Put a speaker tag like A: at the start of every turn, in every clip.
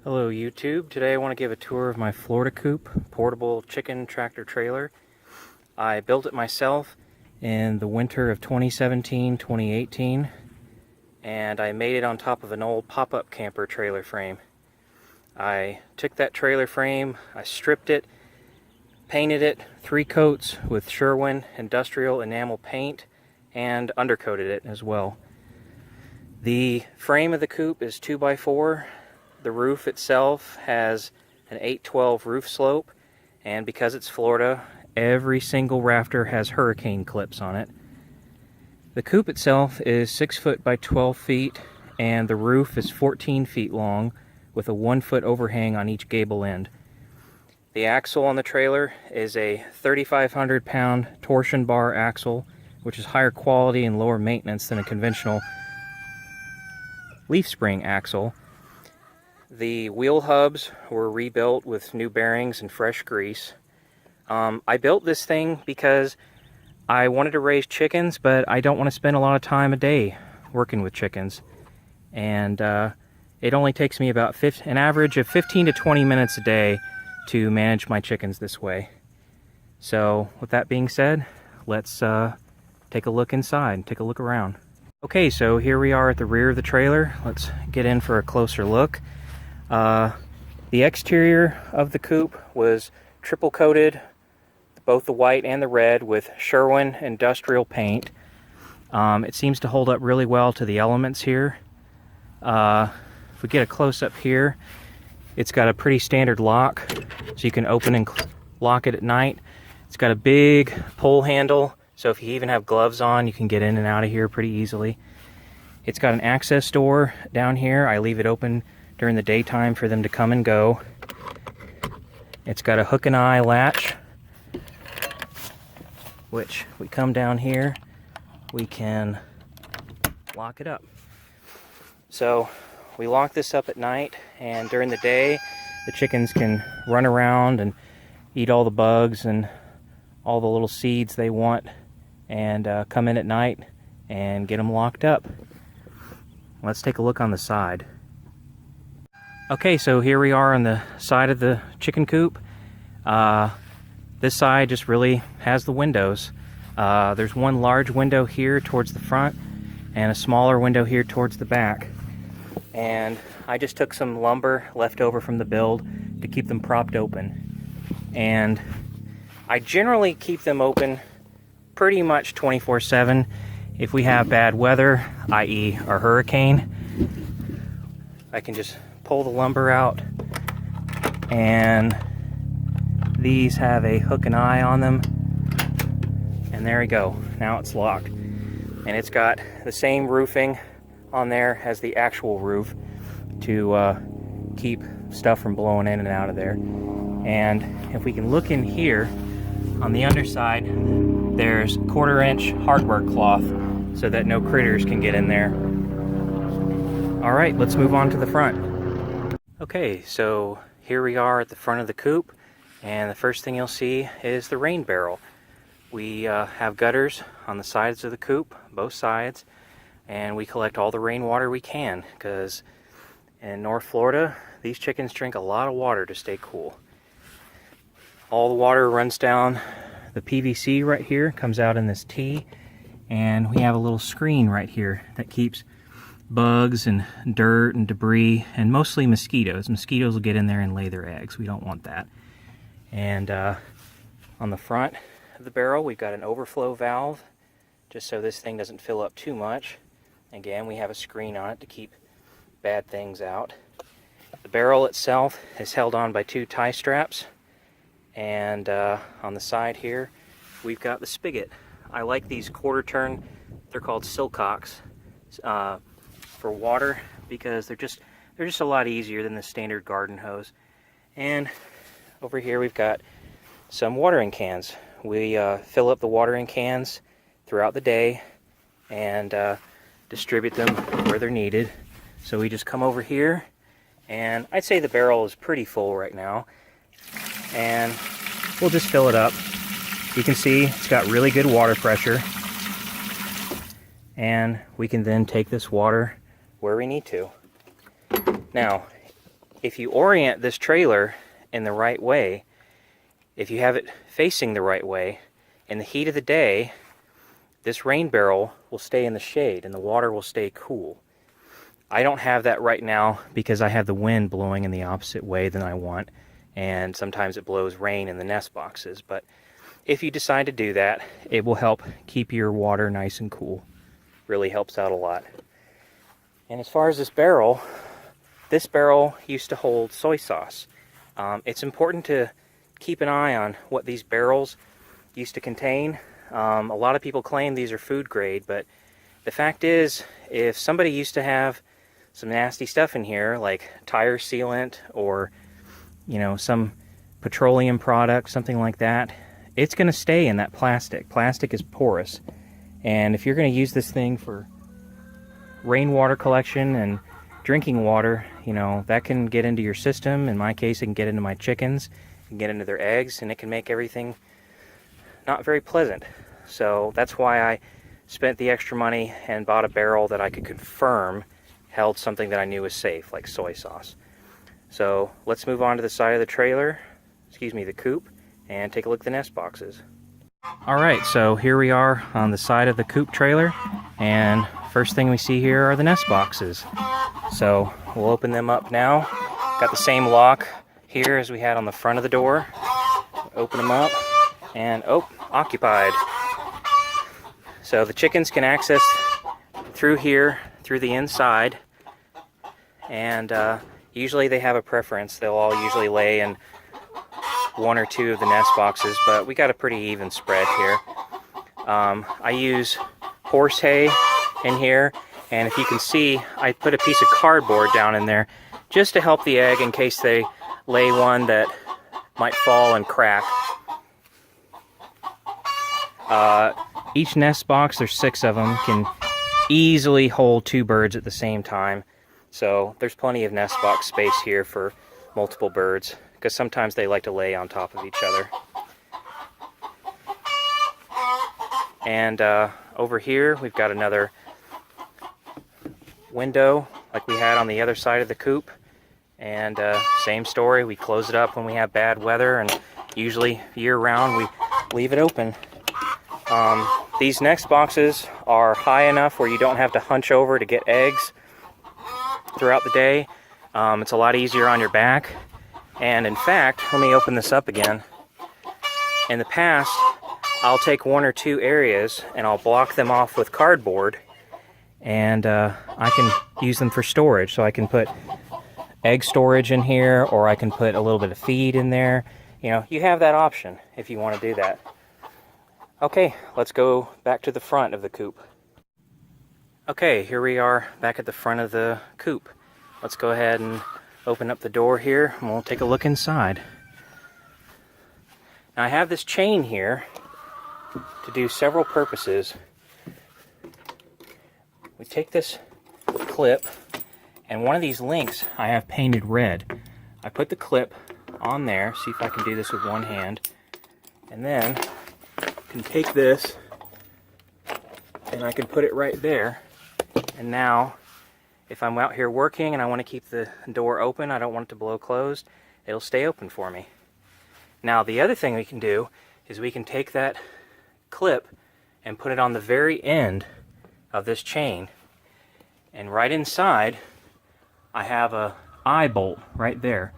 A: Hello YouTube. Today I want to give a tour of my Florida Coop portable chicken tractor trailer. I built it myself in the winter of 2017-2018 and I made it on top of an old pop-up camper trailer frame. I took that trailer frame, I stripped it, painted it 3 coats with Sherwin industrial enamel paint and undercoated it as well. The frame of the coop is 2x4. The roof itself has an 812 roof slope, and because it's Florida, every single rafter has hurricane clips on it. The coop itself is 6 foot by 12 feet, and the roof is 14 feet long with a 1 foot overhang on each gable end. The axle on the trailer is a 3,500 pound torsion bar axle, which is higher quality and lower maintenance than a conventional leaf spring axle. The wheel hubs were rebuilt with new bearings and fresh grease. I built this thing because I wanted to raise chickens, but I don't want to spend a lot of time a day working with chickens. And it only takes me about an average of 15 to 20 minutes a day to manage my chickens this way. So with that being said, let's take a look inside, take a look around. Okay, so here we are at the rear of the trailer. Let's get in for a closer look. The exterior of the coop was triple coated, both the white and the red, with Sherwin industrial paint. It seems to hold up really well to the elements here. If we get a close-up here, it's got a pretty standard lock, so you can open and lock it at night. It's got a big pull handle, so if you even have gloves on, you can get in and out of here pretty easily. It's got an access door down here. I leave it open during the daytime for them to come and go. It's got a hook and eye latch, which we come down here, we can lock it up. So we lock this up at night, and during the day the chickens can run around and eat all the bugs and all the little seeds they want, and come in at night and get them locked up. Let's take a look on the side. Okay, so here we are on the side of the chicken coop. This side just really has the windows. There's one large window here towards the front and a smaller window here towards the back. And I just took some lumber left over from the build to keep them propped open. And I generally keep them open pretty much 24/7. If we have bad weather, i.e. a hurricane, I can just pull the lumber out, and these have a hook and eye on them, and there we go. Now it's locked, and it's got the same roofing on there as the actual roof to keep stuff from blowing in and out of there. And if we can look in here on the underside, there's 1/4 inch hardware cloth so that no critters can get in there. All right, let's move on to the front. Okay, so here we are at the front of the coop, and the first thing you'll see is the rain barrel. We have gutters on the sides of the coop, both sides, and we collect all the rainwater we can, because in North Florida, these chickens drink a lot of water to stay cool. All the water runs down the PVC right here, comes out in this T, and we have a little screen right here that keeps bugs and dirt and debris, and mostly mosquitoes. Mosquitoes will get in there and lay their eggs. We don't want that. And on the front of the barrel, we've got an overflow valve, just so this thing doesn't fill up too much. Again, we have a screen on it to keep bad things out. The barrel itself is held on by 2 tie straps, and on the side here, we've got the spigot. I like these 1/4 turn, they're called Silcocks, for water, because they're just a lot easier than the standard garden hose. And over here we've got some watering cans. We fill up the watering cans throughout the day and distribute them where they're needed. So we just come over here, and I'd say the barrel is pretty full right now, and we'll just fill it up. You can see it's got really good water pressure, and we can then take this water where we need to. Now, if you orient this trailer in the right way, if you have it facing the right way, in the heat of the day, this rain barrel will stay in the shade and the water will stay cool. I don't have that right now because I have the wind blowing in the opposite way than I want, and sometimes it blows rain in the nest boxes. But if you decide to do that, it will help keep your water nice and cool. Really helps out a lot. And as far as this barrel used to hold soy sauce. It's important to keep an eye on what these barrels used to contain. A lot of people claim these are food grade, but the fact is, if somebody used to have some nasty stuff in here, like tire sealant or, you know, some petroleum product, something like that, it's going to stay in that plastic. Plastic is porous. And if you're going to use this thing for rainwater collection and drinking water, you know, that can get into your system. In my case, it can get into my chickens, it can get into their eggs, and it can make everything not very pleasant. So that's why I spent the extra money and bought a barrel that I could confirm held something that I knew was safe, like soy sauce. So let's move on to the side of the trailer, the coop, and take a look at the nest boxes. Alright, so here we are on the side of the coop trailer, and first thing we see here are the nest boxes. So we'll open them up now. Got the same lock here as we had on the front of the door. Open them up, and oh, occupied. So the chickens can access through here, through the inside, and usually they have a preference. They'll all usually lay in one or two of the nest boxes, but we got a pretty even spread here. I use horse hay in here, and if you can see, I put a piece of cardboard down in there just to help the egg in case they lay one that might fall and crack. Each nest box, there's 6 of them, can easily hold 2 birds at the same time. So there's plenty of nest box space here for multiple birds, because sometimes they like to lay on top of each other. And over here we've got another window like we had on the other side of the coop, and same story, we close it up when we have bad weather, and usually year round we leave it open. These nest boxes are high enough where you don't have to hunch over to get eggs throughout the day. It's a lot easier on your back. And in fact, let me open this up again. In the past, I'll take 1 or 2 areas and I'll block them off with cardboard, and I can use them for storage. So I can put egg storage in here, or I can put a little bit of feed in there. You know, you have that option if you want to do that. Okay, let's go back to the front of the coop. Okay, here we are back at the front of the coop. Let's go ahead and open up the door here, and we'll take a look inside. Now I have this chain here to do several purposes. We take this clip, and one of these links I have painted red. I put the clip on there, see if I can do this with one hand, and then I can take this and I can put it right there. And now if I'm out here working and I want to keep the door open, I don't want it to blow closed, it'll stay open for me. Now the other thing we can do is we can take that clip and put it on the very end of this chain, and right inside I have a eye bolt right there.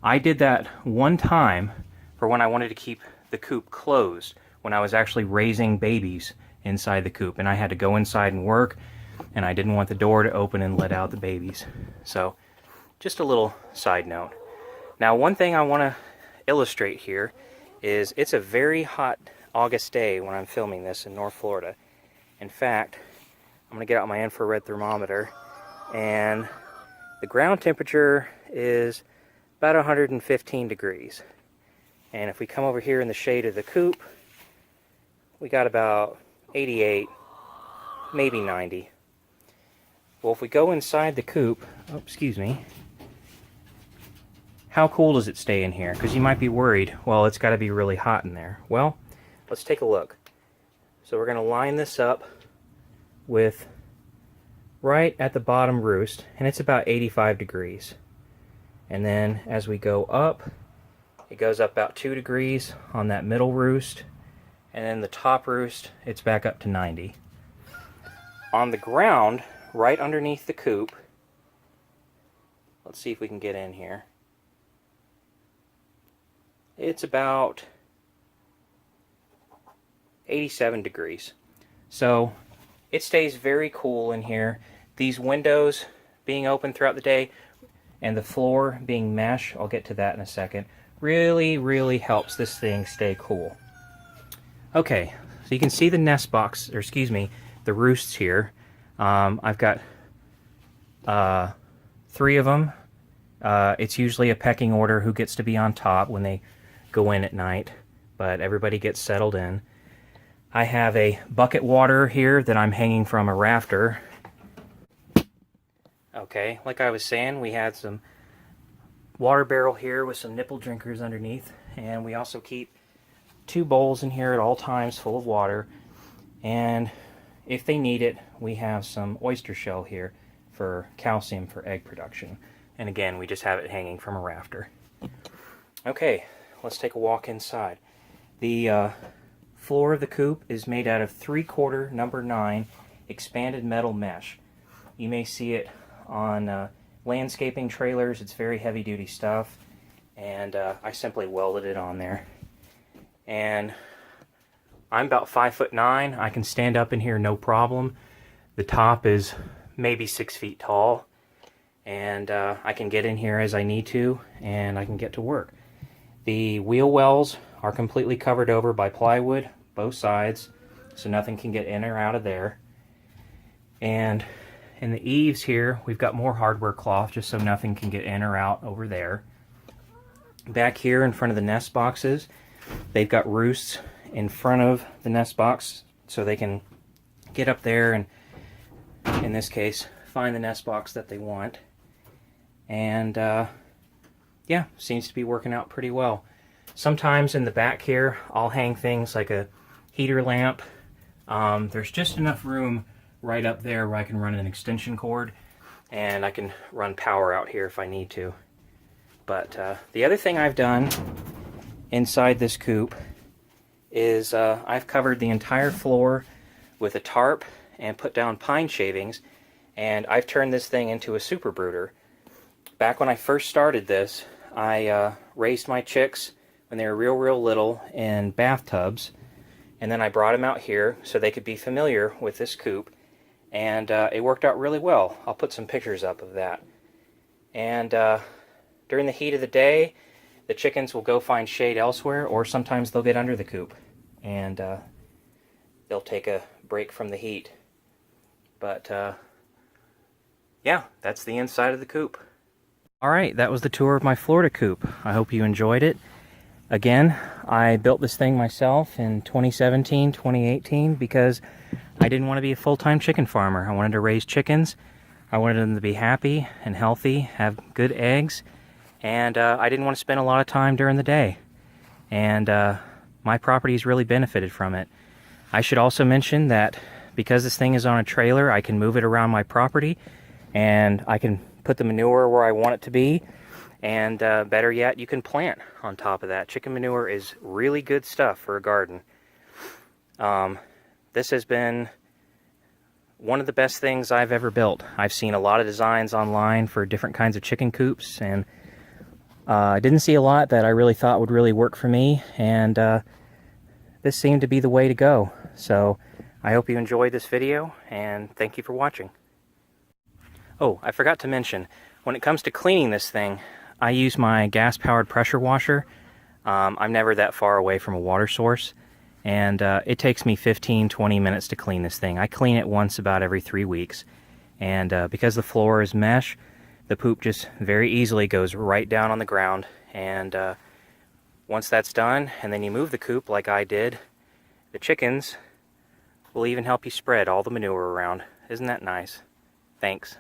A: I did that one time for when I wanted to keep the coop closed, when I was actually raising babies inside the coop, and I had to go inside and work, and I didn't want the door to open and let out the babies. So just a little side note. Now one thing I want to illustrate here is it's a very hot August day when I'm filming this in North Florida. In fact, I'm going to get out my infrared thermometer, and the ground temperature is about 115 degrees. And if we come over here in the shade of the coop, we got about 88, maybe 90. Well, if we go inside the coop, oh, excuse me, how cool does it stay in here? Because you might be worried, well, it's got to be really hot in there. Well, let's take a look. So we're going to line this up with right at the bottom roost, and it's about 85 degrees. And then as we go up, it goes up about 2 degrees on that middle roost, and then the top roost, it's back up to 90. On the ground, right underneath the coop, let's see if we can get in here. It's about 87 degrees. So it stays very cool in here. These windows being open throughout the day and the floor being mesh, I'll get to that in a second, really helps this thing stay cool. Okay, so you can see the nest box, or excuse me, the roosts here. I've got 3 of them. It's usually a pecking order who gets to be on top when they go in at night, but everybody gets settled in. I have a bucket water here that I'm hanging from a rafter. Okay, like I was saying, we had some water barrel here with some nipple drinkers underneath, and we also keep 2 bowls in here at all times full of water, and if they need it, we have some oyster shell here for calcium for egg production. And again, we just have it hanging from a rafter. Okay, let's take a walk inside. The floor of the coop is made out of 3/4 number 9 expanded metal mesh. You may see it on landscaping trailers. It's very heavy duty stuff, and I simply welded it on there. And I'm about 5'9". I can stand up in here no problem. The top is maybe 6 feet tall, and I can get in here as I need to, and I can get to work. The wheel wells are completely covered over by plywood, both sides, so nothing can get in or out of there. And in the eaves here, we've got more hardware cloth just so nothing can get in or out over there. Back here in front of the nest boxes, they've got roosts in front of the nest box so they can get up there and, in this case, find the nest box that they want. And yeah, seems to be working out pretty well. Sometimes in the back here, I'll hang things like a heater lamp. There's just enough room right up there where I can run an extension cord, and I can run power out here if I need to. But the other thing I've done inside this coop is I've covered the entire floor with a tarp and put down pine shavings, and I've turned this thing into a super brooder. Back when I first started this, I raised my chicks when they were real little in bathtubs, and then I brought them out here so they could be familiar with this coop, and it worked out really well. I'll put some pictures up of that. And during the heat of the day, the chickens will go find shade elsewhere, or sometimes they'll get under the coop, and they'll take a break from the heat. But yeah, that's the inside of the coop. Alright, that was the tour of my Florida coop. I hope you enjoyed it. Again, I built this thing myself in 2017, 2018 because I didn't want to be a full-time chicken farmer. I wanted to raise chickens. I wanted them to be happy and healthy, have good eggs, and I didn't want to spend a lot of time during the day. And my property's really benefited from it. I should also mention that because this thing is on a trailer, I can move it around my property, and I can put the manure where I want it to be, and better yet, you can plant on top of that. Chicken manure is really good stuff for a garden. This has been one of the best things I've ever built. I've seen a lot of designs online for different kinds of chicken coops, and I didn't see a lot that I really thought would really work for me, and this seemed to be the way to go. So I hope you enjoyed this video, and thank you for watching. Oh, I forgot to mention, when it comes to cleaning this thing, I use my gas-powered pressure washer. I'm never that far away from a water source, and it takes me 15-20 minutes to clean this thing. I clean it once about every 3 weeks, and because the floor is mesh, the poop just very easily goes right down on the ground, and once that's done, and then you move the coop like I did, the chickens will even help you spread all the manure around. Isn't that nice? Thanks.